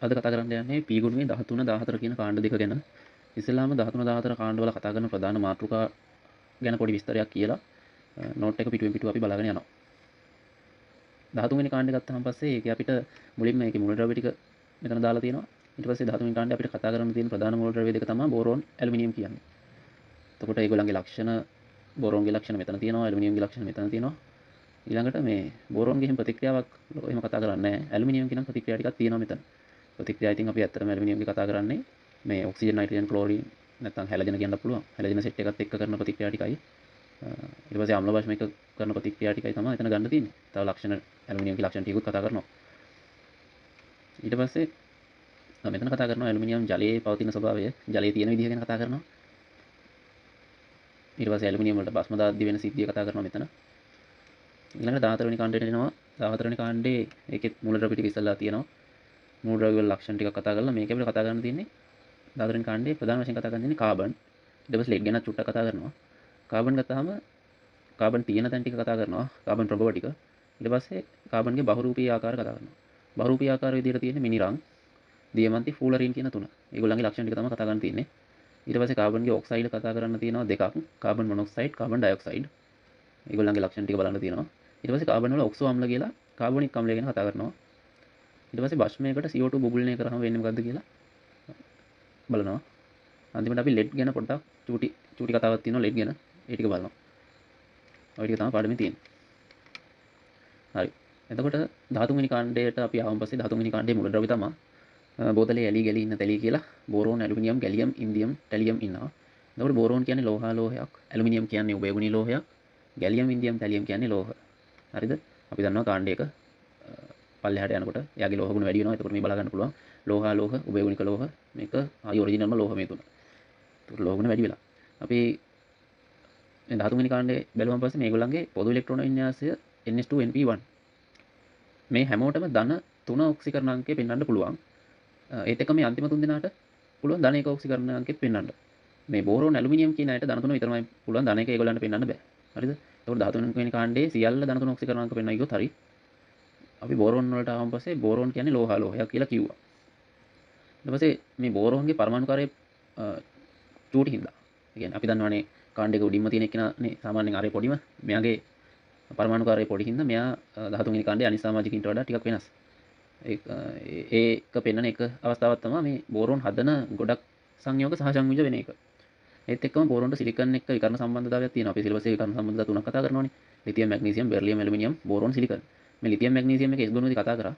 අද කතා කරන්න යන්නේ P ගුණයේ 13 14 කියන කාණ්ඩ දෙක ගැන. ඉස්සෙල්ලාම 13 14 කාණ්ඩ වල කතා කරන ප්‍රධාන මාතෘකා ගැන පොඩි විස්තරයක් කියලා නෝට් එක පිටුවෙන් පිටුව අපි බලාගෙන යනවා. 13 වෙනි කාණ්ඩය ගත්තාම පස්සේ ඒක අපිට මුලින්ම ඒකේ මූලද්‍රව්‍ය ටික මෙතන දාලා තියෙනවා. ඊට පස්සේ 13 වෙනි කාණ්ඩය අපිට කතා කරන්න තියෙන ප්‍රධාන මූලද්‍රව්‍ය දෙක තමයි බෝරෝන් ඇලුමිනියම් කියන්නේ. එතකොට ඒගොල්ලන්ගේ ලක්ෂණ බෝරෝන්ගේ ලක්ෂණ මෙතන තියෙනවා, ඇලුමිනියම්ගේ ලක්ෂණ මෙතන තියෙනවා. ඊළඟට මේ බෝරෝන්ගේ හිම ප්‍රතික්‍රියාවක් එහෙම කතා කරන්නේ නැහැ. ඇලුමිනියම් කියන ප්‍රතික්‍රියා ටිකක් තියෙනවා මෙතන. ප්‍රතික්‍රියා ඉතින් අපි ඇත්තටම ඇලුමිනියම්ගේ කතා කරන්නේ මේ ඔක්සිජන් නයිට්‍රජන් ක්ලෝරින් නැත්නම් හැලජන කියන්න පුළුවන්. හැලජන සෙට් එකත් එක්ක කරන ප්‍රතික්‍රියා ටිකයි. ඊට පස්සේ අම්ල භාෂ්ම එක කරන ප්‍රතික්‍රියා ටිකයි තමයි එතන ගන්න තියෙන්නේ. තව ලක්ෂණ ඇලුමිනියම්ගේ ලක්ෂණ ටිකකුත් කතා කරනවා. ඊට පස්සේ මෙතන කතා කරනවා ඇලුමිනියම් ජලයේ පවතින ස්වභාවය, ජලයේ තියෙන විදිහ ගැන කතා කරනවා. ඊට පස්සේ ඇලුමිනියම් වලට භස්ම දාද්දි වෙන සිද්ධිය කතා කරනවා මෙතන. ඊළඟට 14 වෙනි කාණ්ඩයට එනවා. 14 වෙනි කාණ්ඩේ ඒකෙත් මූලද්‍රව්‍ය ටික ඉස්සල්ලා තියෙනවා. මූලද්‍රව්‍ය වල ලක්ෂණ ටිකක් කතා කරලා මේක අපිට කතා කරන්න තියෙන්නේ 14 වෙනි කාණ්ඩේ ප්‍රධාන වශයෙන් කතා කරන්න තියෙන්නේ කාබන්. ඊට පස්සේ ලෙඩ් ගැන චුට්ටක් කතා කරනවා. කාබන් ගත්තාම කාබන් තියෙන තැන් ටික කතා කරනවා. කාබන් ප්‍රභව ටික. ඊට පස්සේ කාබන්ගේ බහුරූපී ආකාර කතා කරනවා. බහුරූපී ආකාර විදිහට තියෙන්නේ මිනිරං, දියමන්ති, ෆූලරින් කියන තුන. ඒගොල්ලන්ගේ ලක්ෂණ ටික තමයි කතා කරන්න තියෙන්නේ. ඊට පස්සේ කාබන්ගේ ඔක්සයිඩ් කතා කරන්න තියෙනවා දෙකක්. Carbon monoxide, carbon dioxide. ඒගොල්ලන්ගේ ලක්ෂණ ටික බලන්න තියෙනවා. ඊට පස්සේ කාබන් වල ඔක්සෝ අම්ල කියලා කාබොනික් අම්ලය ගැන කතා කරනවා. ඊට පස්සේ භස්මයකට CO2 බුබුලනය කරාම වෙන්නේ මොකද්ද කියලා බලනවා. අන්තිමට අපි ලෙඩ් ගැන පොඩ්ඩක් චූටි කතාවක් තියෙනවා ලෙඩ් ගැන. ඒ ටික බලනවා. ඔය ටික තමයි පාඩමේ තියෙන්නේ. හරි. එතකොට 13 වෙනි කාණ්ඩයට අපි ආවම පස්සේ 13 වෙනි කාණ්ඩයේ මූලද්‍රව්‍ය තමයි බෝතලේ ඇලි ගැලි ඉන්න තැලි කියලා බෝරෝන්, ඇලුමිනියම්, ගැලියම්, ඉන්දියම්, ටැලියම් ඉන්නවා. එතකොට බෝරෝන් කියන්නේ ලෝහාලෝහයක්, ඇලුමිනියම් කියන්නේ උභයගුණී ලෝහයක්, ගැලියම්, ඉන්දියම්, ටැලියම් කියන්නේ ලෝහ. හරිද? අපි දන්නවා කාණ්ඩයක පල්ලෙහාට යනකොට එයාගේ ලෝහ ගුණ වැඩි වෙනවා. එතකොට මේ බලා ගන්න පුළුවන් ලෝහාලෝහ, උභයගුණික ලෝහ මේක ආයි ඔරිජිනල්ම ලෝහ මේ තුන. එතකොට ලෝහ ගුණ වැඩි වෙලා. අපි මේ 13 වෙනි කාණ්ඩේ බැලුවම පස්සේ මේගොල්ලන්ගේ පොදු ඉලෙක්ට්‍රෝන වින්‍යාසය NH2np1. මේ හැමෝටම ධන 3 ඔක්සිකරණ අංකය පෙන්වන්න පුළුවන්. ඒත් එක්ක මේ අන්තිම තුන් දෙනාට පුළුවන් ධන 1 ඔක්සිකරණ අංකෙත් පෙන්වන්න. මේ බෝරෝන් ඇලුමිනියම් කියන අයට ධන 3 විතරමයි පුළුවන්, ධන 1 ඒගොල්ලන්ට පෙන්වන්න බෑ. හරිද? ඒකට 13 වෙනි කාණ්ඩේ සියල්ල ධන 3 ඔක්සිකරණ අංක පෙන්වයි ගියොත් හරි. අපි බෝරෝන් වලට ආවම පස්සේ බෝරෝන් කියන්නේ ලෝහාලෝහයක් කියලා කිව්වා. ඊට පස්සේ මේ බෝරෝන්ගේ පරමාණුකාරයේ චූටි හින්දා. ඒ කියන්නේ අපි දන්නවනේ කාණ්ඩයක උඩින්ම තියෙන එක්කනේ සාමාන්‍යයෙන් ආරේ පොඩිම. මෙයාගේ පරමාණුකාරයේ පොඩි හින්දා මෙයා 13 වෙනි කාණ්ඩයේ අනිත් සමාජිකින්ට වඩා ටිකක් වෙනස්. ඒක පෙන්වන එක අවස්ථාවක් තමයි මේ බෝරෝන් හදන ගොඩක් සංයෝග සහ සංයුජ වෙන එක. ඒත් එක්කම බෝරෝන්ට සිලිකන් එක්ක විකර්ණ සම්බන්ධතාවයක් තියෙනවා. අපි සිලබස් එකේ විකර්ණ සම්බන්ධතා තුනක් කතා කරනවානේ. Lithium, magnesium, beryllium, aluminium, boron, silicon. මේ ලිතියම්, මැග්නීසියම් එක S ගුණවලදී කතා කරා.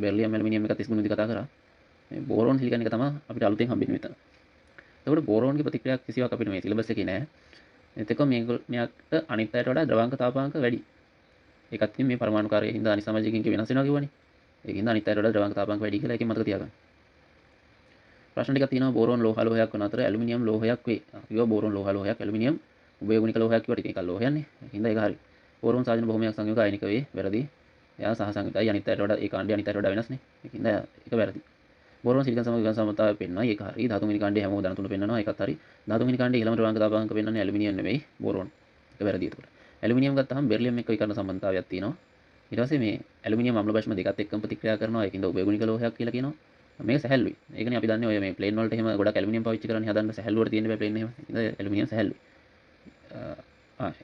බෙරිලියම්, ඇලුමිනියම් එකත් S ගුණවලදී කතා කරා. මේ බෝරෝන්, සිලිකන් එක තමයි අපිට අලුතෙන් හම්බෙන්නේ මෙතන. එතකොට බෝරෝන්ගේ ප්‍රතික්‍රියාවක් කිසිවක් අපිට මේ සිලබස් එකේ නැහැ. ඒත් එක්ක මෙයාට අනිත් අයට වඩා ද්‍රවාංක තාපාංක වැඩි. ඒකත් ඉතින් මේ පරමාණුකාරයේ හින්දා අනිත් සමාජිකින්ක වෙනස් වෙනවා කිව්වනේ. ඒකින්ද අනිත් අයට වඩා ද්‍රවාංක තාපාංක වැඩි කියලා ඒකෙන් මතක තියාගන්න. ප්‍රශ්න ටිකක් තියෙනවා බෝරෝන් ලෝහාලෝහයක් වන අතර ඇලුමිනියම් ලෝහයක් වේ. අපි කිව්වා බෝරෝන් ලෝහාලෝහයක්, ඇලුමිනියම් උභයගුණික ලෝහයක් කිව්වට ඉතින් ඒක ලෝහයක්නේ. ඒකින්ද ඒක හරි. බෝරෝන් සාධන බොහොමයක් සංයෝග අයනික වේ. වැරදි. එයා සහ සංයුතයි අනිත් අයට වඩා ඒ කාණ්ඩය අනිත් අයට වඩා වෙනස්නේ. ඒකින්ද ඒක වැරදි. බෝරෝන් සිලිකන් සමග විකර්ණ සමතාවය පෙන්වනවා. ඒක හරි. 13 වෙනි කාණ්ඩයේ හැමෝම ධන තුන පෙන්වනවා. ඒකත් හරි. 13 වෙනි කාණ්ඩයේ ඊළම ද්‍රවාංක තාපාංක පෙන්වන්නේ ඇලුමිනියම් නෙවෙයි බෝරෝන්. ඒක වැරදි ඒකට. ඇලුමිනියම් ගත්තාම බෙරිලියම් එක්ක විකර්ණ සම්බන්ධතාවයක් තියෙනවා. ඊට පස්සේ මේ ඇලුමිනියම් අම්ල භස්ම දෙකත් එක්කම ප්‍රතික්‍රියා කරනවා. ඒකින්ද උභයගුණික ලෝහයක් කියලා කියනවා. මේක සැහැල්ලුයි. ඒකනේ අපි දන්නේ ඔය මේ ප්ලේන් වලට එහෙම ගොඩක් ඇලුමිනියම් පාවිච්චි කරන්නේ හදන්න සැහැල්ලුවට තියෙන බෑ ප්ලේන් එහෙම. ඒකින්ද ඇලුමිනියම් සැහැල්ලුයි.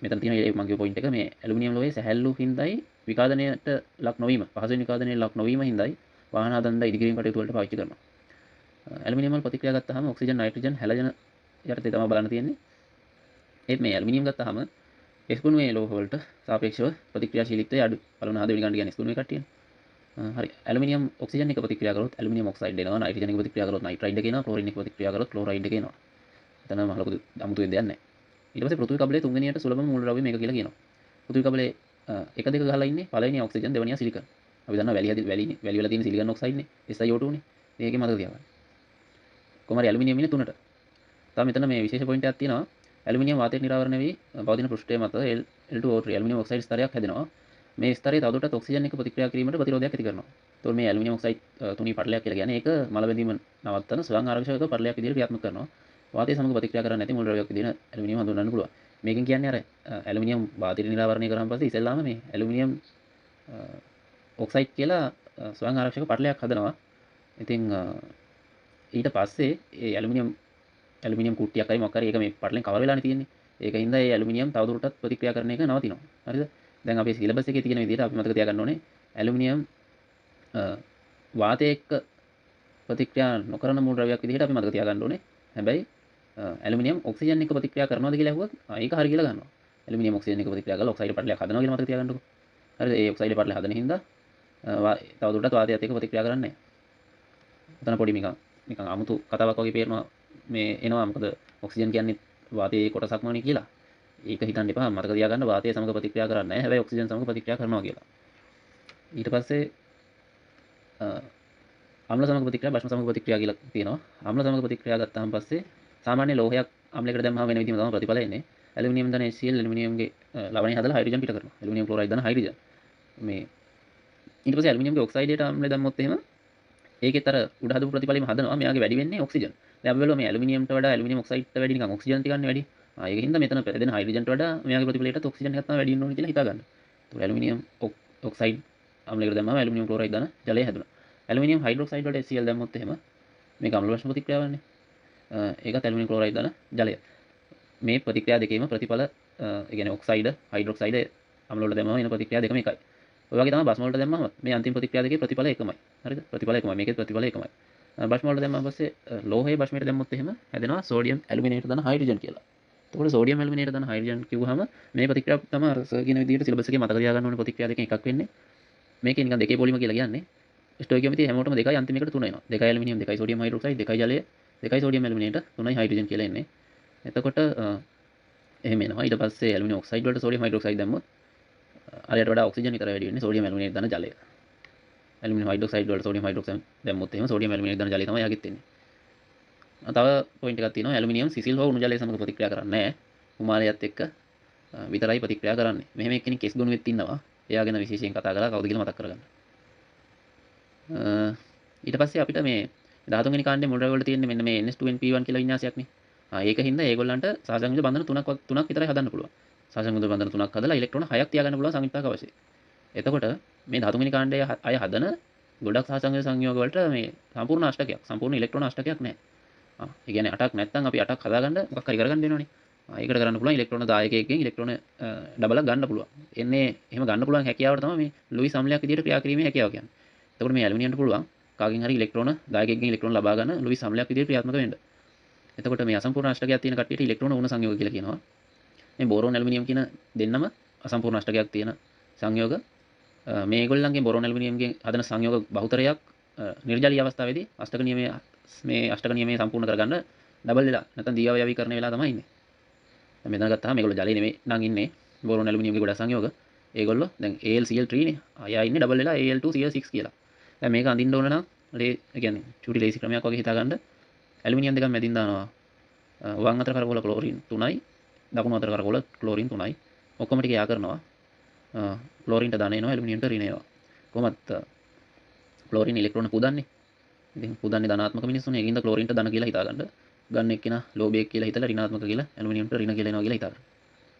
මෙතන තියෙන මේ මගේ පොයින්ට් එක මේ ඇලුමිනියම් ලෝහයේ සැහැල්ලු හින්දායි විකාදනයට ලක් නොවීම, පහසුවෙන් විකාදනයට ලක් නොවීම හින්දායි වාහන හදන්න ඉදිකිරීම කටයුතු වලට පාවිච්චි කරනවා. ඇලුමිනියම් වල ප්‍රතික්‍රියා ගත්තාම ඔක්සිජන්, නයිට්‍රජන්, හැලජන යටතේ තමයි බලන්න තියෙන්නේ. ඒත් මේ ඇලුමිනියම් ගත්තාම S ගුණයේ ලෝහ වලට සාපේක්ෂව ප්‍රතික්‍රියාශීලීත්වය අඩු. පළවෙනි හද වෙනි ගන්න කියන්නේ S ගුණයේ කට්ටියනේ. හරි. ඇලුමිනියම් ඔක්සිජන් එක ප්‍රතික්‍රියා කරොත් ඇලුමිනියම් ඔක්සයිඩ් එනවා. නයිට්‍රජන් එක ප්‍රතික්‍රියා කරොත් නයිට්‍රයිඩ් එක එනවා. ක්ලෝරින් එක ප්‍රතික්‍රියා කරොත් ක්ලෝරයිඩ් එක එනවා. එතන මහ ලොකු අමුතු දෙයක් නැහැ. ඊට පස්සේ පෘථිවි කබලයේ තුන්වෙනියට සුලභම මූලද්‍රව්‍ය මේක කියලා කියනවා. පෘථිවි කබලයේ එක දෙක ගහලා ඉන්නේ පළවෙනි ඔක්සිජන්, දෙවෙනියා සිලිකන්. අපි දන්නවා වැලි වල තියෙන සිලිකන් ඔක්සයිඩ් නේ. SiO2 නේ. මේකේ මතක තියාගන්න. කොහමද ඇලුමිනියම් ඉන්නේ තුනට. තව මෙතන මේ විශේෂ පොයින්ට් එකක් තියෙනවා. ඇලුමිනියම් වාතයට නිරාවරණය වී පවතින පෘෂ්ඨය මත L2O3 ඇලුමිනියම් ඔක්සයිඩ් ස්තරයක් හැදෙනවා. මේ ස්තරය තවදුරටත් ඔක්සිජන් එක්ක ප්‍රතික්‍රියා කිරීමට ප්‍රතිරෝධයක් ඇති කරනවා. ඒතකොට මේ ඇලුමිනියම් ඔක්සයිඩ් තුනී පටලයක් කියලා කියන්නේ ඒක මල බැඳීම නවත්තන ස්වයං ආරක්ෂක පටලයක් විදිහට ක්‍රියාත්මක කරනවා. වාතය සමග ප්‍රතික්‍රියා කරන්නේ නැති මූලද්‍රව්‍යයක් විදිහට ඇලුමිනියම් හඳුන්වන්න පුළුවන්. මේකෙන් කියන්නේ අර ඇලුමිනියම් වාතයට නිරාවරණය කරාන් පස්සේ ඉස්සෙල්ලාම මේ ඇලුමිනියම් ඔක්සයිඩ් කියලා ස්වයං ආරක්ෂක පටලයක් හදනවා. ඉතින් ඊට පස්සේ ඒ ඇලුමිනියම් කුට්ටියක් හරි මොකක් හරි ඒක මේ පටලෙන් කවර් වෙලානේ තියෙන්නේ. ඒකින්ද ඒ ඇලුමිනියම් තවදුරටත් ප්‍රතික්‍රියා කරන එක නවතිනවා. හරිද? දැන් අපේ සිලබස් එකේ තියෙන විදිහට අපි මතක තියාගන්න ඕනේ ඇලුමිනියම් වාතය එක්ක ප්‍රතික්‍රියා නොකරන මූල ද්‍රව්‍යයක් විදිහට අපි මතක තියාගන්න ඕනේ. හැබැයි ඇලුමිනියම් ඔක්සිජන් එක්ක ප්‍රතික්‍රියා කරනවාද කියලා අහුවොත් ඒක හරි කියලා ගන්නවා. ඇලුමිනියම් ඔක්සිජන් එක්ක ප්‍රතික්‍රියා කරලා ඔක්සයිඩ් පටලයක් හදනවා කියලා මතක තියාගන්නකො. හරිද? ඒ ඔක්සයිඩ් පටලය හදන හින්දා තවදුරටත් වාතයත් එක්ක ප්‍රතික්‍රියා කරන්නේ නැහැ. එතන පොඩි නිකන් අමුතු කතාවක් වගේ පේනවා මේ එනවා. මොකද ඔක්සිජන් කියන්නේ වාතයේ කොටසක්මනේ කියලා. ඒක හිතන්න එපා. මතක තියාගන්න වාතය සමග ප්‍රතික්‍රියා කරන්නේ නැහැ. හැබැයි ඔක්සිජන් සමග ප්‍රතික්‍රියා කරනවා කියලා. ඊට පස්සේ අම්ල සමග ප්‍රතික්‍රියා බෂ්ම සමග ප්‍රතික්‍රියා කියලා තියෙනවා. අම්ල සමග ප්‍රතික්‍රියා ගත්තාම පස්සේ සාමාන්‍ය ලෝහයක් අම්ලයකට දැම්මම වෙන විදිහම තමයි ප්‍රතිඵල එන්නේ. ඇලුමිනියම් දන HCl ඇලුමිනියම්ගේ ලවණය හදලා හයිඩ්‍රජන් පිට කරනවා. ඇලුමිනියම් ක්ලෝරයිඩ් දන හයිඩ්‍රජන්. මේ ඊට පස්සේ ඇලුමිනියම්ගේ ඔක්සයිඩයට අම්ලය දැම්මොත් එහෙම ඒකෙත් අර උඩ හදපු ප්‍රතිඵලෙම හදනවා. මෙයාගේ වැඩි වෙන්නේ ඔක්සිජන්. දැන් අපි බලුවා මේ ඇලුමිනියම්ට වඩා ඇලුමිනියම් ඔක්සයිඩ්ට වැඩි නිකන් ඔක්සිජන් ටිකක්නේ වැඩි. ඒකින්ද මෙතන පැදෙන හයිඩ්‍රජන්ට වඩා මෙයාගේ ප්‍රතිඵලයට ඔක්සිජන් එකක් තමයි වැඩි වෙන්න ඕනේ කියලා හිතා ගන්න. ඒතකොට ඇලුමිනියම් ඔක්සයිඩ් අම්ලයකට දැම්මම ඇලුමිනියම් ක්ලෝරයිඩ් දන ජලය හැදුණා. ඇලුමිනියම් හයිඩ්‍රොක්සයිඩ් වලට HCl දැම්මොත් එහෙම මේක අම්ල බෂ්ම ප්‍රතික්‍රියාවන්නේ. ඒකත් ඇලුමිනියම් ක්ලෝරයිඩ් දන ජලය. මේ ප්‍රතික්‍රියා දෙකේම ප්‍රතිඵල ඒ කියන්නේ ඔක්සයිඩ් හයිඩ්‍රොක්සයිඩ් අම්ල වලට දැම්මම එන ප්‍රතික්‍රියා දෙකම එකයි. ඔය වගේ තමයි බෂ්ම වලට දැම්මම මේ අන්තිම ප්‍රතික්‍රියා දෙකේ ප්‍රතිඵල එකමයි. හරිද? ප්‍රතිඵල එකමයි. මේකේ ප්‍රතිඵල එකමයි. බෂ්ම වලට දැම්මම පස්සේ ලෝහයේ බෂ්මයට දැම්මොත් එහෙම හැදෙනවා සෝඩියම් ඇලුමිනේට් දන හයිඩ්‍රජන් කියලා. එතකොට සෝඩියම් ඇලුමිනේට් දන හයිඩ්‍රජන් කිව්වහම මේ ප්‍රතික්‍රියාව තමයි අර සර් කියන විදිහට සිලබස් එකේ මතක තියාගන්න ඕනේ ප්‍රතික්‍රියා දෙකෙන් එකක් වෙන්නේ. මේකේ නිකන් දෙකේ පොලිම කියලා කියන්නේ. ස්ටෝයිකියෝමෙටි හැමෝටම දෙකයි අන්තිම එකට තුන එනවා. දෙකයි ඇලුමිනියම් දෙකයි සෝඩියම් හයිඩ්‍රොක්සයිඩ් දෙකයි ජලය දෙකයි සෝඩියම් ඇලුමිනේට තුනයි හයිඩ්‍රජන් කියලා එන්නේ. එතකොට එහෙම එනවා. ඊට පස්සේ ඇලුමිනියම් ඔක්සයිඩ් වලට සෝඩියම් හයිඩ්‍රොක්සයිඩ් දැම්මොත් අරයට වඩා ඔක්සිජන් විතරයි වැඩි වෙන්නේ. සෝඩියම් ඇලුමිනේට දාන ජලය. ඇලුමිනියම් හයිඩ්‍රොක්සයිඩ් වලට සෝඩියම් හයිඩ්‍රොක්සයිඩ් දැම්මොත් එහෙම සෝඩියම් ඇලුමිනේට දාන ජලය තමයි යගෙත් එන්නේ. තව පොයින්ට් එකක් තියෙනවා. ඇලුමිනියම් සිසිල් හෝ උණු ජලය සමග ප්‍රතික්‍රියා කරන්නේ නැහැ. හිමාලයත් එක්ක විතරයි ප්‍රතික්‍රියා කරන්නේ. මෙහෙම එක්කෙනෙක් කෙස් ගොනුවෙත් ඉන්නවා. එයා ගැන විශේෂයෙන් කතා කරලා කවුද කියලා මතක් කරගන්න. ඊට පස්සේ අපිට මේ 13 වෙනි කාණ්ඩේ මුල් රැව් වල තියෙන්නේ මෙන්න මේ NS2NP1 කියලා වින්‍යාසයක්නේ. ඒක හින්දා ඒගොල්ලන්ට සාසංයුජ බන්ධන තුනක් විතරයි හදන්න පුළුවන්. සාසංයුජ බන්ධන තුනක් හදලා ඉලෙක්ට්‍රෝන 6ක් තියාගන්න පුළුවන් සංයුක්තක අවශ්‍යයි. එතකොට මේ 13 වෙනි කාණ්ඩයේ අය හදන ගොඩක් සාසංයුජ සංයෝග වලට මේ සම්පූර්ණ අෂ්ටකයක් සම්පූර්ණ ඉලෙක්ට්‍රෝන අෂ්ටකයක් නැහැ. ඒ කියන්නේ 8ක් නැත්නම් අපි 8ක් හදාගන්න මොකක් හරි කරගන්න වෙනවනේ. ඒකට කරන්න පුළුවන් ඉලෙක්ට්‍රෝන 10කකින් ඉලෙක්ට්‍රෝන ඩබලක් ගන්න පුළුවන්. එන්නේ එහෙම ගන්න පුළුවන් හැකියාවට තමයි මේ ලුයිස් අම්ලයක් විදිහට ක්‍රියා කිරීමේ හැකියාව කියන්නේ. එතකොට මේ ඇලුමිනියම්ට පුළුවන් කාගෙන් හරි ඉලෙක්ට්‍රෝන 10කකින් ඉලෙක්ට්‍රෝන ලබා ගන්න ලුයිස් අම්ලයක් විදිහට ක්‍රියාත්මක වෙන්න. එතකොට මේ අසම්පූර්ණ අෂ්ටකයක් තියෙන කට්ටියට ඉලෙක්ට්‍රෝන උණ සංයෝග කියලා කියනවා. මේ බෝරෝන් ඇලුමිනියම් කියන දෙන්නම අසම්පූර්ණ අෂ්ටකයක් තියෙන සංයෝග. මේගොල්ලන්ගේ බෝරෝන් ඇලුමිනියම්ගෙන් හදන සංයෝග බහුතරයක් නිර්ජලීය අවස්ථාවේදී අෂ්ටක නියමයේ මේ අෂ්ටක නියමයේ සම්පූර්ණ කරගන්න ඩබල් වෙලා නැත්නම් දියව්‍යවීකරණය වෙලා තමයි ඉන්නේ. දැන් මෙතන ගත්තාම මේගොල්ලෝ ජලයේ නෙමෙයි නම් ඉන්නේ බෝරෝන් ඇලුමිනියම්ගේ ගොඩක් සංයෝග. ඒගොල්ලෝ දැන් AlCl3 නේ. අය ඉන්නේ ඩබල් වෙලා Al2Cl6 කියලා. දැන් මේක අඳින්න ඕන නම් ඒ කියන්නේ චුටි ලේසි ක්‍රමයක් වගේ හිතාගන්න. ඇලුමිනියම් දෙකක් මැදින් දානවා. වම් අතර කරකවල ක්ලෝරින් 3යි දකුණු අතර කරකවල ක්ලෝරින් 3යි. ඔක්කොම ටික යා කරනවා. ක්ලෝරින්ට දාන එනවා ඇලුමිනියම්ට ඍණ එනවා. කොහොමත් ක්ලෝරින් ඉලෙක්ට්‍රෝන පුදන්නේ. ඉතින් පුදන්නේ ධනාත්මක මිනිස්සුනේ. ඒකින්ද ක්ලෝරින්ට ධන කියලා හිතාගන්න. ගන්න එක්කිනා ලෝභයක් කියලා හිතලා ඍණාත්මක කියලා ඇලුමිනියම්ට ඍණ කියලා එනවා කියලා හිතාගන්න.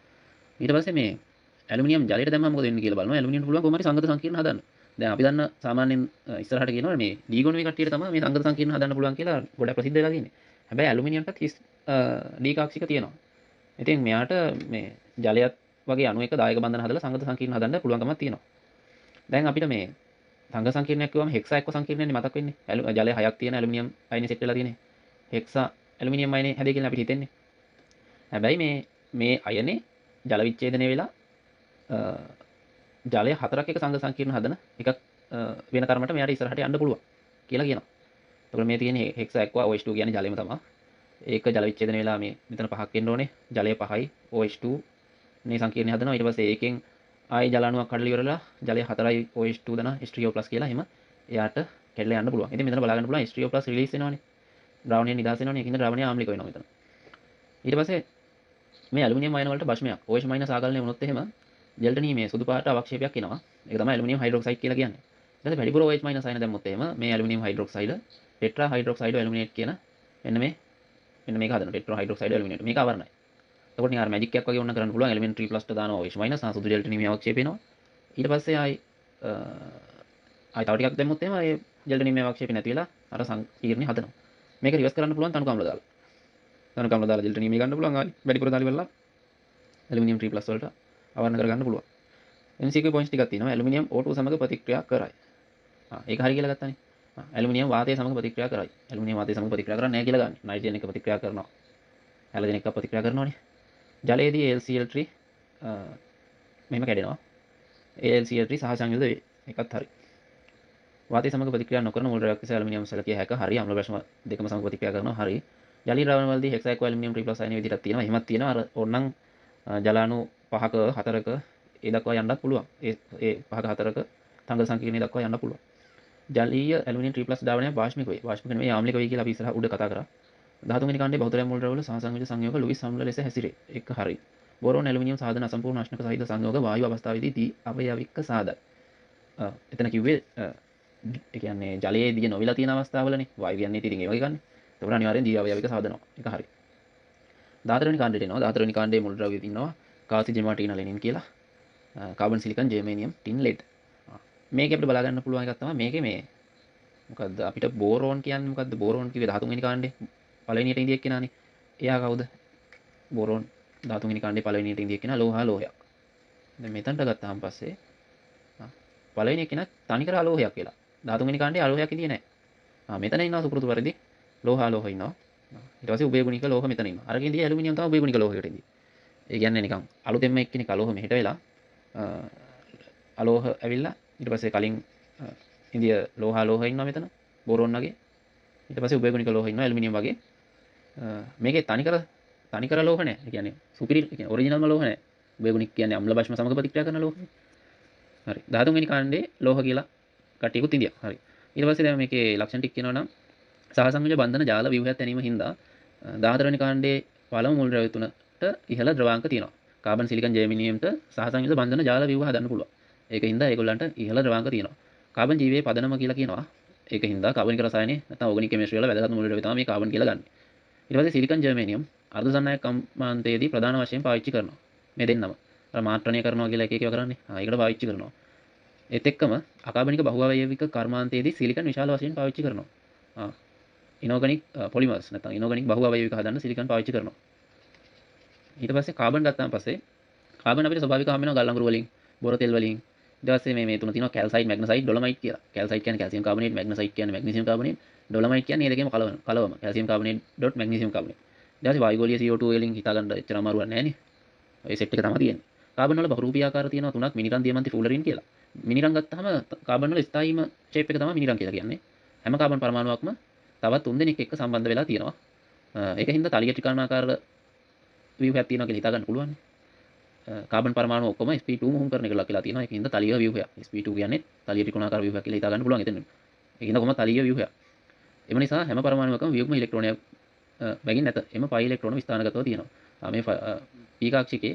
ඊට පස්සේ මේ ඇලුමිනියම් ජලයට දැම්මම මොකද වෙන්නේ කියලා බලනවා. ඇලුමිනියම්ට පුළුවන් කොහොම හරි සංගත සංකීර්ණ හදන්න. දැන් අපි දන්න සාමාන්‍යයෙන් ඉස්සරහට කියනවා මේ ඩී ගොනුවේ කට්ටියට තමයි මේ සංගත සංකීර්ණ හදන්න පුළුවන් කියලා ගොඩක් ප්‍රසිද්ධ වෙලා තියෙන්නේ. හැබැයි ඇලුමිනියම්ටත් හිස් ඩී කාක්ෂික තියෙනවා. ඉතින් මෙයාට මේ ජලයත් වගේ අණු එක දායක බන්ධන හදලා සංගත සංකීර්ණ හදන්න පුළුවන්කමක් තියෙනවා. දැන් අපිට මේ සංගත සංකීර්ණයක් කිව්වම හෙක්සා එක්ක සංකීර්ණයනේ මතක් වෙන්නේ. ජලය 6ක් තියෙන ඇලුමිනියම් අයනේ සෙට් වෙලා තියෙන්නේ. හෙක්සා ඇලුමිනියම් අයනේ හැදේ කියලා අපිට හිතෙන්නේ. හැබැයි මේ අයනේ ජල විච්ඡේදනය වෙලා ජලය 4ක් එක සංගත සංකීර්ණ හදන එකක් වෙන තරමට මෙයාට ඉස්සරහට යන්න පුළුවන් කියලා කියනවා. එතකොට මේ තියෙන්නේ හෙක්සා එක්වා OH2 කියන්නේ ජලයම තමයි. ඒක ජල විච්ඡේදනය වෙලා මේ මෙතන 5ක් එන්න ඕනේ. ජලය 5යි OH2 මේ සංකීර්ණය හදනවා. ඊට පස්සේ ඒකෙන් ආයි ජල අණුවක් කඩලා ඉවරලා ජලය 4යි OH2 දන H3O+ කියලා එහෙම එයාට කැඩලා යන්න පුළුවන්. ඉතින් මෙතන බලා ගන්න පුළුවන් H3O+ රිලීස් වෙනවනේ. ද්‍රාවණය නිදහස් වෙනවනේ. ඒකින්ද ද්‍රාවණය ආම්ලික වෙනවා මෙතන. ඊට පස්සේ මේ ඇලුමිනියම් අයන වලට බෂ්මයක් OH- ආගලනය වුණොත් එහෙම ජෙල්ටනීමේ සුදු පාට අවක්ෂේපයක් එනවා. ඒක තමයි ඇලුමිනියම් හයිඩ්‍රොක්සයිඩ් කියලා කියන්නේ. ඊට පස්සේ වැඩිපුර OH- අයන දැම්මොත් එහෙම මේ ඇලුමිනියම් හයිඩ්‍රොක්සයිඩ් ටෙට්‍රා හයිඩ්‍රොක්සයිඩ් ඇලුමිනේට් කියන මෙන්න මේක හදනවා. ටෙට්‍රා හයිඩ්‍රොක්සයිඩ් ඇලුමිනේට්. මේක අවර්ණයි. එතකොට නිකන් අර මැජික් එකක් වගේ වුණ කරන්න පුළුවන්. එලිමන්ට් 3+ ට දානවා OH- සුදු ජෙල්ටනීමේ අවක්ෂේප වෙනවා. ඊට පස්සේ ආයි තව ටිකක් දැම්මොත් එහෙම ඒ ජෙල්ඩනියම් අවක්ෂේපය නැති වෙලා අර සංකීර්ණය හදනවා. මේක රිවර්ස් කරන්න පුළුවන් තණු කම්ල දාලා. තණු කම්ල දාලා ජෙල්ඩනියම් ගන්න පුළුවන් ආයි වැඩිපුර දාලි වෙලා ඇලුමිනියම් 3+ වලට අවර්ණ කරගන්න පුළුවන්. MCQ පොයින්ට්ස් ටිකක් තියෙනවා. ඇලුමිනියම් O2 සමග ප්‍රතික්‍රියා කරයි. ඒක හරි කියලා ගත්තානේ. ඇලුමිනියම් වාතය සමග ප්‍රතික්‍රියා කරයි. ඇලුමිනියම් වාතය සමග ප්‍රතික්‍රියා කරන්නේ නැහැ කියලා ගන්න. නයිට්‍රජන් එක ප්‍රතික්‍රියා කරනවා. හැලජන් එක ප්‍රතික්‍රියා කරනවානේ. ජලයේදී AlCl3 මෙහෙම කැඩෙනවා. AlCl3 සහ සංයුත වේ. ඒකත් හරි. වාතය සමග ප්‍රතික්‍රියා නොකරන මුල් ද්‍රව්‍යයක් ලෙස ඇලුමිනියම් සැලකිය හැක. හරි. අම්ල බ්‍රෂ්ම දෙකම සමග ප්‍රතික්‍රියා කරනවා. හරි. ජලීය ද්‍රවණ වලදී හෙක්සායිකෝ ඇලුමිනියම් 3+ අයන විදිහටක් තියෙනවා. එහෙමත් තියෙනවා. අර ඕනනම් ජලාණු 5ක 4ක ඒ දක්වා යන්නත් පුළුවන්. ඒ 5ක 4ක තංග සංකීර්ණය දක්වා යන්න පුළුවන්. ජලීය ඇලුමිනියම් 3+ ද්‍රවණය වාෂ්මික වේ. වාෂ්මික නෙමෙයි ආම්ලික වේ කියලා අපි ඉස්සරහ උඩ කතා කරා. 13 වෙනි කාණ්ඩයේ බහුතරයක් මුල් ද්‍රව්‍යවල සහසංයෝජ සංයෝග ලුයිස් අම්ල ලෙස හැසිරේ. ඒක හරි. බෝරෝන් ඇලුමිනියම් සාධන අසම්පූර්ණ අශ්නක සහිත සංයෝග වායු අවස්ථාවේදී දී අවයවික සාධක. එතන කිව්වේ ඒ කියන්නේ ජලයේ දිය නොවිලා තියෙන අවස්ථාවලනේ වායු කියන්නේ ඉතින් ඒ වගේ ගන්න. ඒකට අනිවාර්යෙන් දී අවයවික සාධනවා. ඒක හරි. 14 වෙනි කාණ්ඩයට එනවා. 14 වෙනි කාණ්ඩයේ මුල් ද්‍රව්‍ය තියෙනවා කාසි ජෙමාටින ලෙනින් කියලා. Carbon silicon germanium tin lead. මේක අපිට බලා ගන්න පුළුවන් එකක් තමයි මේකේ මේ මොකද්ද අපිට බෝරෝන් කියන්නේ මොකද්ද බෝරෝන් කිව්වේ 13 වෙනි කාණ්ඩේ පළවෙනියට ඉඳියක් කෙනානේ. එයා කවුද? බෝරෝන් 13 වෙනි කාණ්ඩේ පළවෙනියට ඉඳියක් කෙනා ලෝහා ලෝහයක්. දැන් මෙතනට ගත්තාම පස්සේ පළවෙනි කෙනා තනිකර අලෝහයක් කියලා. 13 වෙනි කාණ්ඩේ අලෝහයක් ඉඳියේ නැහැ. මෙතන ඉන්නවා සුපුරුදු පරිදි ලෝහා ලෝහ ඉන්නවා. ඊට පස්සේ උභයගුණික ලෝහ මෙතන ඉන්නවා. අරකින් ඉඳියේ ඇලුමිනියම් තමයි උභයගුණික ලෝහයකට ඉඳියේ. ඒ කියන්නේ නිකන් අලුතෙන්ම එක්කෙනෙක් අලෝහ මෙහෙට වෙලා අලෝහ ඇවිල්ලා ඊට පස්සේ කලින් ඉන්දිය ලෝහා ලෝහ ඉන්නවා මෙතන බෝරෝන් වගේ. ඊට පස්සේ උභයගුණික ලෝහ ඉන්නවා ඇලුමිනියම් වගේ. මේකේ තනිකර ලෝහ නැහැ. ඒ කියන්නේ සුපිරි ඒ කියන්නේ ඔරිජිනල්ම ලෝහ නැහැ. උභයගුණික කියන්නේ අම්ල භස්ම සමග ප්‍රතික්‍රියා කරන ලෝහ. හරි. 13 වෙනි කාණ්ඩේ ලෝහ කියලා කටියකුත් ඉන්දියා. හරි. ඊට පස්සේ දැන් මේකේ ලක්ෂණ ටික කියනවා නම් සහසංයෝජ බන්ධන ජාල ව්‍යුහයක් තැනීම හින්දා 14 වෙනි කාණ්ඩේ පළමු මුල් ද්‍රව්‍ය තුනට ඉහළ ද්‍රවාංක තියෙනවා. කාබන් සිලිකන් ජර්මේනියම්ට සහසංයෝජ බන්ධන ජාල ව්‍යුහ හදන්න පුළුවන්. ඒක හින්දා ඒගොල්ලන්ට ඉහළ ද්‍රවාංක තියෙනවා. කාබන් ජීවයේ පදනම කියලා කියනවා. ඒක හින්දා කාබනික රසායනයේ නැත්නම් ඕගනික් කෙමිස්ට්‍රි වල වැදගත් මුල් ද්‍රව්‍ය තමයි මේ කාබන් කියලා ගන්න. ඊට පස්සේ සිලිකන් ජර්මේනියම් අර්ධසන්නායක කම්මාන්තයේදී ප්‍රධාන වශයෙන් පාවිච්චි කරනවා. මේ දෙන්නම. අර මාත්‍රණය කරනවා කියලා එක එකව කරන්නේ. ඒකට පාවිච්චි කරනවා. ඒත් එක්කම අකාබනික බහුඅවයවික කර්මාන්තයේදී සිලිකන් විශාල වශයෙන් පාවිච්චි කරනවා. ඉනෝගනික් පොලිමර්ස් නැත්නම් ඉනෝගනික් බහුඅවයවික හදන්න සිලිකන් පාවිච්චි කරනවා. ඊට පස්සේ කාබන් ගත්තාම පස්සේ කාබන් අපිට ස්වභාවිකව හම්බ වෙනවා ගල් අඟුරු වලින්, බොර තෙල් වලින්. ඊට පස්සේ මේ තුන තියෙනවා කැල්සයිඩ්, මැග්නසයිඩ්, ඩොලොමයිට් කියලා. කැල්සයිඩ් කියන්නේ කැල්සියම් කාබනේට්, මැග්නසයිඩ් කියන්නේ මැග්නීසියම් කාබනේට්, ඩොලොමයිට් කියන්නේ මේ දෙකේම කලවම. Calcium carbonate dot magnesium carbonate. ඊට පස්සේ වායුගෝලීය CO2 වලින් හිතා ගන්න එච්චර අමාරුවක් නැහැ නේ. ඔය සෙට් එක තමයි තියෙන්නේ. කාබන් වල බහුරූපී ආකාර තියෙනවා තුනක් මිනිරන්, දියමන්ති, ෆ්ලූරින් කියලා. මිනිරන් ගත්තාම කාබන් වල ස්ථායීම ෂේප් එක තමයි මිනිරන් කියලා කියන්නේ. හැම කාබන් පරමාණුවක්ම තවත් තුන් දෙනෙක් එක්ක සම්බන්ධ වෙලා තියෙනවා. ඒක හින්දා තලිය ත්‍රිකෝණාකාර ව්‍යුහයක් තියෙනවා කියලා හිතා ගන්න පුළුවන්. කාබන් පරමාණු ඔක්කොම sp2 මුහුම් කරන එක ලක් වෙලා තියෙනවා. ඒකින්ද තලිය ව්‍යුහයක්. sp2 කියන්නේ තලිය ත්‍රිකෝණාකාර ව්‍යුහයක් කියලා හිතා ගන්න පුළුවන් එතන. ඒකින්ද කොහොමද තලිය ව්‍යුහයක්. එම නිසා හැම පරමාණුවකම ව්‍යුග්ම ඉලෙක්ට්‍රෝනයක් බැගින් නැත. එම පයි ඉලෙක්ට්‍රෝන විස්ථානගතව තියෙනවා. මේ p කක්ෂිකේ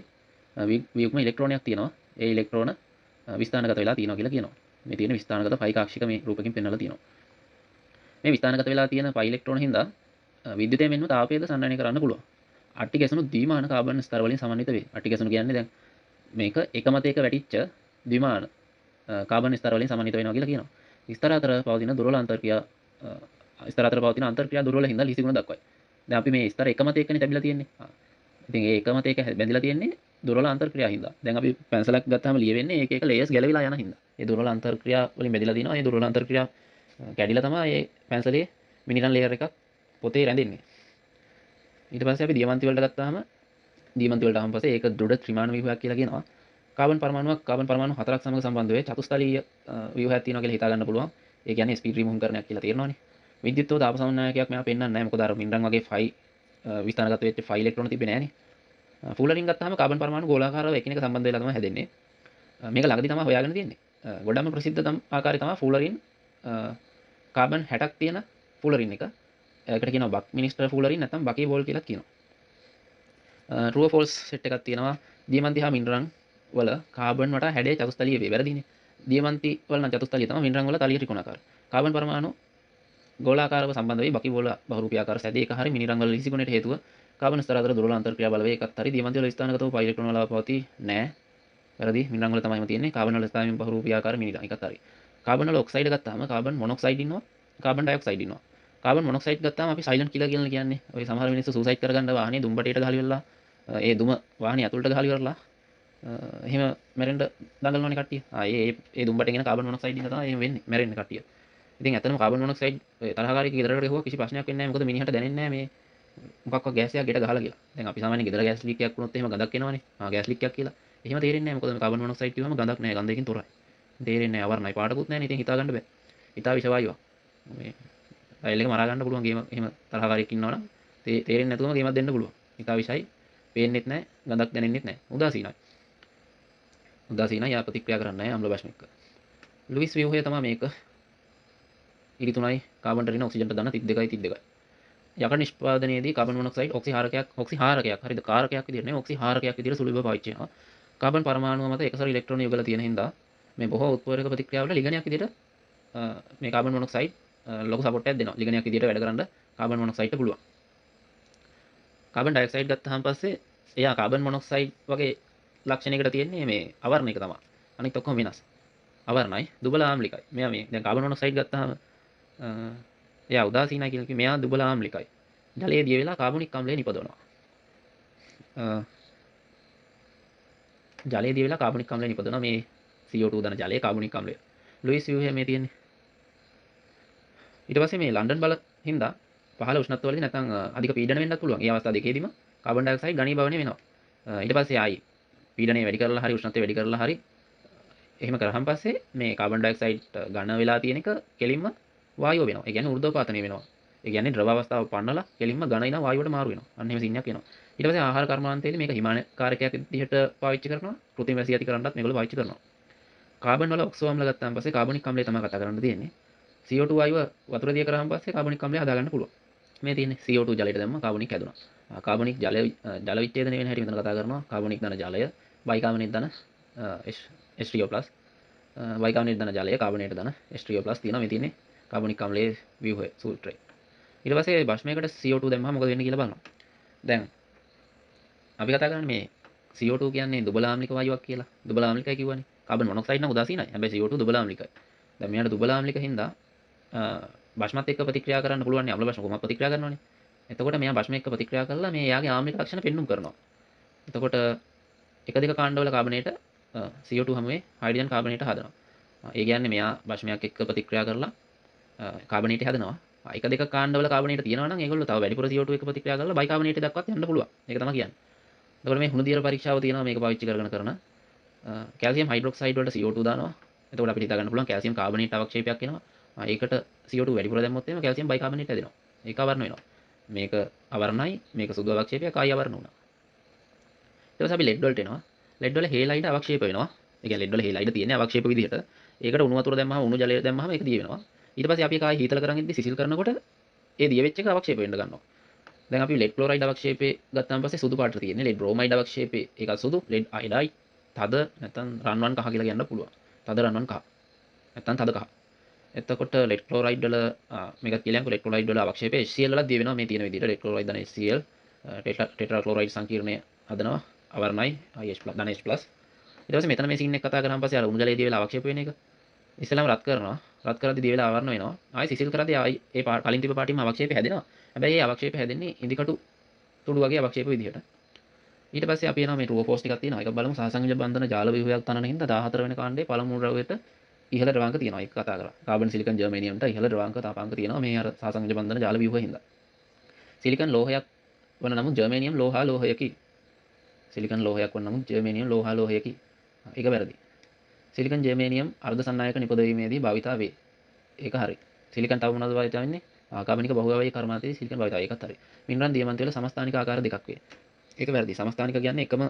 ව්‍යුග්ම ඉලෙක්ට්‍රෝනයක් තියෙනවා. ඒ ඉලෙක්ට්‍රෝන විස්ථානගත වෙලා තියෙනවා කියලා කියනවා. මේ තියෙන විස්ථානගත පයි කක්ෂික මේ රූපකින් පෙන්වලා තියෙනවා. මේ විස්ථානගත වෙලා තියෙන පයි ඉලෙක්ට්‍රෝන හින්දා විද්‍යුතය මෙන්ම තාපයද සංනයනය කරන්න පුළුවන්. අට්ටි ගැසුණු ද්විමාන කාබන් ස්තර වලින් සමන්විත වේ. අට්ටි ගැසුණු කියන්නේ දැන් මේක එකමතයක වැටිච්ච ද්විමාන කාබන් ස්තර වලින් සමන්විත වෙනවා කියලා කියනවා. ස්තර අතර පවතින දුර්වල අන්තර්ක්‍රියා ස්තර අතර පවතින අන්තර්ක්‍රියා දුර්වල හින්දා ලිසි ගුණ දක්වයි. දැන් අපි මේ ස්තර එකමතයකනේ තැබිලා තියෙන්නේ. ඉතින් ඒ එකමතයක බැඳිලා තියෙන්නේ දුර්වල අන්තර්ක්‍රියා හින්දා. දැන් අපි පැන්සලක් ගත්තාම ලියවෙන්නේ ඒක එක ලේයර්ස් ගැලවිලා යන හින්දා. ඒ දුර්වල අන්තර්ක්‍රියා වලින් බැඳිලා තියෙනවා. ඒ දුර්වල අන්තර්ක්‍රියා කැඩිලා තමයි මේ පැන්සලේ මිනිරන් ලේයර් එකක් පොතේ රැඳෙන්නේ. ඊට පස්සේ අපි දියමන්ති වලට ගත්තාම දියමන්ති වලට ආවම පස්සේ ඒක දෘඩ ත්‍රිමාන ව්‍යුහයක් කියලා කියනවා. කාබන් පරමාණු හතරක් සමග සම්බන්ධ වෙ චතුස්තලීය ව්‍යුහයක් තියෙනවා කියලා හිතා ගන්න පුළුවන්. ඒ කියන්නේ sp3 මුහුම් කරණයක් කියලා තේරෙනවනේ. විද්‍යුත්ව තාප සමන්වයකයක් මෙයා පෙන්වන්නේ නැහැ. මොකද අර මිනරන් වගේ ෆයි විස්ථානගත වෙච්ච ෆයි ඉලෙක්ට්‍රෝන තිබෙන්නේ නැහනේ. ෆ්ලූරින් ගත්තාම කාබන් පරමාණු ගෝලාකාරව එකිනෙක සම්බන්ධ වෙලා තමයි හැදෙන්නේ. මේක ළඟදී තමයි හොයාගෙන තියෙන්නේ. ගොඩක්ම ප්‍රසිද්ධ ආකාරය තමයි ෆ්ලූරින් කාබන් 60ක් තියෙන ෆ්ලූරින් එක. ඒකට කියනවා බක් මිනිස්ටර් ෆ්ලූරින් නැත්නම් බකී බෝල් කියලා කියනවා. ට්‍රූ ෆෝල්ස් සෙට් එකක් තියෙනවා. දියමන්ති හා මිනරන් වල කාබන් වටා හැඩය චතුස්තලීය වේ. වැරදිනේ. දියමන්ති වල නම් චතුස්තලීය තමයි, මිනරන් වල තලිය ත්‍රිකෝණාකාර. කාබන් පරමාණු ගෝලාකාරව සම්බන්ධ වෙයි බකී බෝල බහුරූපී ආකාර සැදී එක හරි මිනරන් වල ලිසි ගුණයට හේතුව කාබන් ස්තර අතර දුර්වල අන්තර්ක්‍රියා බලවේග එකත් හරි. දියමන්ති වල ස්ථානගතව පයි ඉලෙක්ට්‍රෝන වල පවතී නෑ. වැරදි. මිනරන් වල තමයිම තියෙන්නේ. කාබන් වල ස්ථානික බහුරූපී ආකාර මිනරන් එකත් හරි. කාබන් වල ඔක්සයිඩ් ගත්තාම කාබන් මොනොක්සයිඩ් ඉන්නවා, කාබන් ඩයොක්සයිඩ් ඉන්නවා. කාබන් මොනොක්සයිඩ් ගත්තාම අපි සයිලන්ට් කියලා කියන්නේ. ඔය සමහර මිනිස්සු සූසයිඩ් කරගන්න වාහනේ දුම්බටේට ගහලා ඉවරලා ඒ දුම වාහනේ ඇතුළට ගහලා ඉවරලා එහෙම මැරෙන්න දඟලනවනේ කට්ටිය. ඒ දුම්බටෙන් එන කාබන් මොනොක්සයිඩ් එක තමයි එහෙම වෙන්නේ, මැරෙන්නේ කට්ටිය. ඉතින් ඇත්තටම කාබන් මොනොක්සයිඩ් තරහකාරී ගෙදරකට ගහුවා කිසි ප්‍රශ්නයක් වෙන්නේ නැහැ. මොකද මිනිහට දැනෙන්නේ නැහැ මේ මොකක්වත් ගෑස් එකක් ගෙට ගහලා කියලා. දැන් අපි සාමාන්‍යයෙන් ගෙදර ගෑස් ලීක් එකක් වුණොත් එහෙම ගඳක් එනවනේ. ගෑස් ලීක් එකක් කියලා. එහෙම තේරෙන්නේ නැහැ. මොකද මේ කාබන් මොනොක්සයිඩ් කිව්වම ගඳක් නැහැ. ගඳකින් තොරයි. තේරෙන්නේ නැහැ. අවර්ණයි පාටකුත් නැහැ නේ. ඉතින් හිතා ගන්න බෑ. හිතා විෂ වායුවක්. මේ ෆයිල් එක මරා ගන්න පුළුවන් ගේම එහෙම තරහකාරයෙක් ඉන්නවනම් තේරෙන්නේ නැතුවම ගේමක් දෙන්න පුළුවන්. හිතා විෂයි පේන්නෙත් නැහැ. ගඳක් දැනෙන්නෙත් නැහැ. උදාසීනයි. උදාසීනයි යා ප්‍රතික්‍රියා කරන්නේ නැහැ අම්ල භාෂ්ම එක්ක. ලුයිස් ව්‍යුහය තමයි මේක. ඉරි 3යි කාබන්ට රින ඔක්සිජන්ට දාන 32යි. යකඩ නිෂ්පාදනයේදී කාබන් මොනොක්සයිඩ් ඔක්සිහාරකයක් හරිද කාරකයක් විදිහට නෙවෙයි ඔක්සිහාරකයක් විදිහට සුළුව පාවිච්චි වෙනවා. කාබන් පරමාණුව මත එකසර ඉලෙක්ට්‍රෝන යොගලා තියෙන හින්දා මේ බොහෝ උත්පෝරක ප්‍රතික්‍රියාවල ලිගණයක් විදිහට මේ කාබන් මොනොක්සයිඩ් ලොකු සපෝට් එකක් දෙනවා. ලිගණයක් විදිහට වැඩ කරන්න කාබන් මොනොක්සයිඩ්ට පුළුවන්. කාබන් ඩයොක්සයිඩ් ගත්තාන් පස්සේ එයා කාබන් මොනොක්සයිඩ් වගේ ලක්ෂණයකට තියෙන්නේ මේ අවර්ණ එක තමයි. අනිත් ඔක්කොම වෙනස්. අවර්ණයි දුබල ආම්ලිකයි. මෙයා මේ දැන් කාබන් මොනොක්සයිඩ් ගත්තාම එයා උදාසීනයි කියලා කිව්වේ මෙයා දුබල ආම්ලිකයි. ජලයේ දිය වෙලා කාබොනික් අම්ලය නිපදවනවා. ජලයේ දිය වෙලා කාබොනික් අම්ලය නිපදවනවා මේ CO2 දන ජලයේ කාබොනික් අම්ලය. ලුයිස් ව්‍යුහය මේ තියෙන්නේ. ඊට පස්සේ මේ ලන්ඩන් බල හින්දා පහළ උෂ්ණත්ව වලදී නැත්නම් අධික පීඩන වෙන්නත් පුළුවන්. ඒ අවස්ථා දෙකේදීම කාබන් ඩයොක්සයිඩ් ඝනීභවනය වෙනවා. ඊට පස්සේ ආයි පීඩනය වැඩි කරලා හරි උෂ්ණත්වය වැඩි කරලා හරි එහෙම කරාන් පස්සේ මේ කාබන් ඩයොක්සයිඩ් ඝන වෙලා තියෙන එක කෙලින්ම වායුව වෙනවා. ඒ කියන්නේ ඌර්ධ්වපාතනය වෙනවා. ඒ කියන්නේ ද්‍රව අවස්ථාව පන්නලා කෙලින්ම ඝනින වායුවට මාරු වෙනවා. අන්න එහෙම සින්නයක් වෙනවා. ඊට පස්සේ ආහාර කර්මාන්තයේදී මේක හිමානකාරකයක් විදිහට පාවිච්චි කරනවා. කෘත්‍රිම වැසිය ඇති කරන්නත් මේගොල්ලෝ පාවිච්චි කරනවා. කාබන් වල ඔක්සෝ අම්ල ගත්තාන් පස්සේ කාබොනික් අම්ලය තමයි කතා කරන්න තියෙන්නේ. CO2 වායුව වතුර දිය කරාන් පස්සේ කාබොනික් අම්ලය හදා ගන්න පුළුවන්. මේ තියෙන්නේ CO2 ජලයට දැම්ම කාබොනික් හැදුනා. කාබොනික් ජල විච්ඡේදනය වෙන හැටි මෙතන කතා කරනවා. කාබොනික් ධන ජලය, බයිකාබොනේට් ධන H3O+, බයිකාබොනේට් ධන ජලය, කාබොනේට් ධන H3O+ තියෙනවා. මේ තියෙන්නේ කාබොනික් අම්ලයේ ව්‍යුහය සූත්‍රය. ඊට පස්සේ භස්මයකට CO2 දැම්මම මොකද වෙන්නේ කියලා බලනවා. දැන් අපි කතා කරන්නේ මේ CO2 කියන්නේ දුබල ආම්ලික වායුවක් කියලා. දුබල ආම්ලිකයි කියවනේ. කාබන් මොනොක්සයිඩ් නම් උදාසීනයි. හැබැයි CO2 දුබල ආම්ලිකයි. දැන් මෙයාට දුබල ආම්ලික හින්දා භස්මත් එක්ක ප්‍රතික්‍රියා කරන්න පුළුවන් නේ. අම්ල භස්ම කොහොමද ප්‍රතික්‍රියා කරනවනේ. එතකොට මෙයා භස්ම එක්ක ප්‍රතික්‍රියා කරලා මේ යාගේ ආම්ලික ලක්ෂණ පෙන්눔 කරනවා. එතකොට එක දෙක කාණ්ඩවල කාබනේට CO2 හැමුවේ හයිඩ්‍රජන් කාබනේට හදනවා. ඒ කියන්නේ මෙයා භස්මයක් එක්ක ප්‍රතික්‍රියා කරලා කාබනේට හදනවා. එක දෙක කාණ්ඩවල කාබනේට තියෙනවා නම් ඒගොල්ලෝ තව වැඩිපුර CO2 එක ප්‍රතික්‍රියා කරලා බයිකාබනේට දක්වත් යන්න පුළුවන්. ඒක තමයි කියන්නේ. එතකොට මේ හුණු දියර පරීක්ෂාව තියෙනවා මේක පාවිච්චි කරගෙන කරන කැල්සියම් හයිඩ්‍රොක්සයිඩ් වලට CO2 දානවා. එතකොට අපිට හිතා ගන්න පුළුවන් කැල්සියම් කාබනේට් අවක්ෂේපයක් එනවා. ඒකට CO2 වැඩිපුර දැම්මොත් එහෙම කැල්සියම් බයිකාබනේට් හැදෙනවා. ඒක අවර්ණ වෙනවා. මේක අවර්ණයි මේක සුදු අවක්ෂේපයක් ආයි අවර්ණ වුණා. ඊට පස්සේ අපි ලෙඩ් වලට එනවා. ලෙඩ් වල හේලයිඩ් අවක්ෂේප වෙනවා. ඒ කියන්නේ ලෙඩ් වල හේලයිඩ් තියෙන්නේ අවක්ෂේප විදිහට. ඒකට උණු වතුර දැම්මම උණු ජලය දැම්මම ඒක දිය වෙනවා. ඊට පස්සේ අපි ඒක ආයි හීතල කරන් ඉද්දි සිසිල් කරනකොට ඒ දිය වෙච්ච එක අවක්ෂේප වෙන්න ගන්නවා. දැන් අපි ලෙඩ් ක්ලෝරයිඩ් අවක්ෂේපේ ගත්තාන් පස්සේ සුදු පාටට තියෙන්නේ. ලෙඩ් බ්‍රෝමයිඩ් අවක්ෂේපේ ඒක සුදු. ලෙඩ් අයඩයිඩ් තද නැත්නම් රන්වන් කහ කියලා කියන්න පුළුවන්. තද රන්වන් කහ. නැත්නම් තද කහ. එතකොට ලෙඩ් ක්ලෝරයිඩ් වල මේක කියලාම්කෝ ලෙඩ් ක්ලෝරයිඩ් වල අවක්ෂේපේ HCl වල දිය වෙනවා මේ තියෙන විදිහට. ලෙඩ් ක්ලෝරයිඩ් ධන HCl ටෙට්‍රා ක්ලෝරයිඩ් සංකීර්ණය හදනවා. අවර්ණයි IH+ ධන H+. ඊට පස්සේ මෙතන මේ සීන් එක කතා කරාන් පස්සේ අර උණු ජලයේ දිය වෙලා අවක්ෂේප වෙන එක. ඉස්සෙල්ලාම රත් කරනවා. රත් කරද්දී දිය වෙලා අවර්ණ වෙනවා. ආයි සිසිල් කරද්දී ආයි ඒ කලින් තිබ්බ පාටින්ම අවක්ෂේපය හැදෙනවා. හැබැයි ඒ අවක්ෂේපය හැදෙන්නේ ඉදිකටු තුඩු වගේ අවක්ෂේප විදිහට. ඊට පස්සේ අපි එනවා මේ ට්‍රූ ෆෝස් ටිකක් තියෙනවා. ඒක බලමු සහසංයෝජ බන්ධන ජාල ව්‍යුහයක් තනන හින්දා 14 වෙනි කාණ්ඩේ පළමු ද්‍රවයට ඉහළ ද්‍රවාංක තියෙනවා. ඒක කතා කරා. කාබන් සිලිකන් ජර්මේනියම්ට ඉහළ ද්‍රවාංක තාපාංක තියෙනවා. මේ අර සහසංයෝජ බන්ධන ජාල ව්‍යුහය හින්දා. සිලිකන් ලෝහයක් වන නමුත් ජර්මේනියම් ලෝහා ලෝහයකි. සිලිකන් ලෝහයක් වන නමුත් ජර්මේනියම් ලෝහා ලෝහයකි. ඒක වැරදි. සිලිකන් ජර්මේනියම් අර්ධ සන්නායක නිපදවීමේදී භාවිතා වේ. ඒක හරි. සිලිකන් තව මොනවද භාවිතා වෙන්නේ? ආකාබනික බහුවවයේ කර්මාන්තයේදී සිලිකන් භාවිතා. ඒකත් හරි. මිනරන් දියමන්ති වල සමස්ථානික ආකාර දෙකක් වේ. ඒක වැරදි. සමස්ථානික කියන්නේ එකම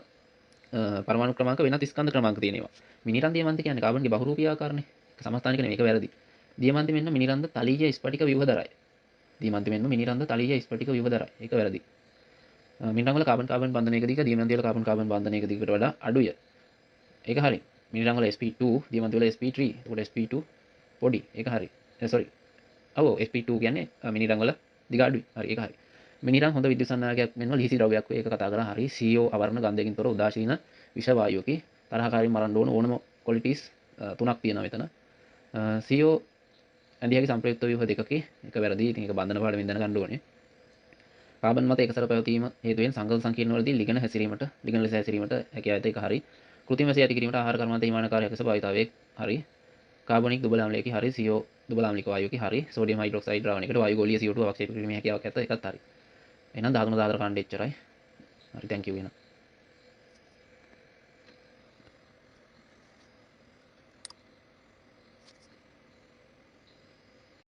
පරමාණු ක්‍රමාංක වෙනත් ස්කන්ධ ක්‍රමාංක තියෙනවා. මිනිරන් දියමන්ති කියන්නේ කාබන්ගේ බහුරූපී ආකාරනේ. ඒක සමස්ථානික නෙමෙයි. ඒක වැරදි. දියමන්ති මෙන්න මිනිරන්ද තලීය ස්පටික ව්‍යුහදරයි. දියමන්ති මෙන්න මිනිරන්ද තලීය ස්පටික ව්‍යුහදරයි. ඒක වැරදි. මිනිරන් වල කාබන් කාබන් බන්ධනයක දිග දියමන්ති වල කාබන් කාබන් බන්ධනයක දිගට වඩා අඩුය. ඒක හරි. මිනිරන් වල sp2 දියමන්ති වල sp3 ඒකට sp2 පොඩි. ඒක හරි. sorry. ඔව් sp2 කියන්නේ මිනිරන් වල දිග අඩුයි. හරි ඒක හරි. මිනිරන් හොඳ විද්‍යුත් සන්නායකයක් මෙන්ම ලිහිසි ද්‍රව්‍යයක් වේ. ඒක කතා කරා හරි. CO අවර්ණ ගන්ධයකින් තොර උදාසීන විෂ වායුවකි. තරහකාරී මරන්න ඕන ඕනම ක්වොලිටිස් තුනක් තියෙනවා මෙතන. CO ඇඳියගේ සම්ප්‍රයුක්ත ව්‍යුහ දෙකකි එක වැරදි ඉතින් ඒක බන්ධන පාඩමින් දැනගන්න ඕනේ. කාබන් මත එකසර පැවතීම හේතුවෙන් සංකල්ප සංකීර්ණවලදී ලිගන ලෙස හැසිරීමට හැකියාව ඇත ඒක හරි. කෘත්‍රිම වශයෙන් ඇති කිරීමට ආහාර කර්මාන්ත හිමානකාරයක් ලෙස භාවිතාවේ හරි. කාබනික් දුබල අම්ලයකි හරි. CO දුබල ආම්ලික වායුවකි හරි. සෝඩියම් හයිඩ්‍රොක්සයිඩ් ද්‍රාවණයකට වායු ගෝලීය CO2 අවක්ෂේප කිරීමේ හැකියාවක් ඇත ඒකත් හරි. එහෙනම් 13 14 කාණ්ඩය එච්චරයි. හරි thank you වෙනවා.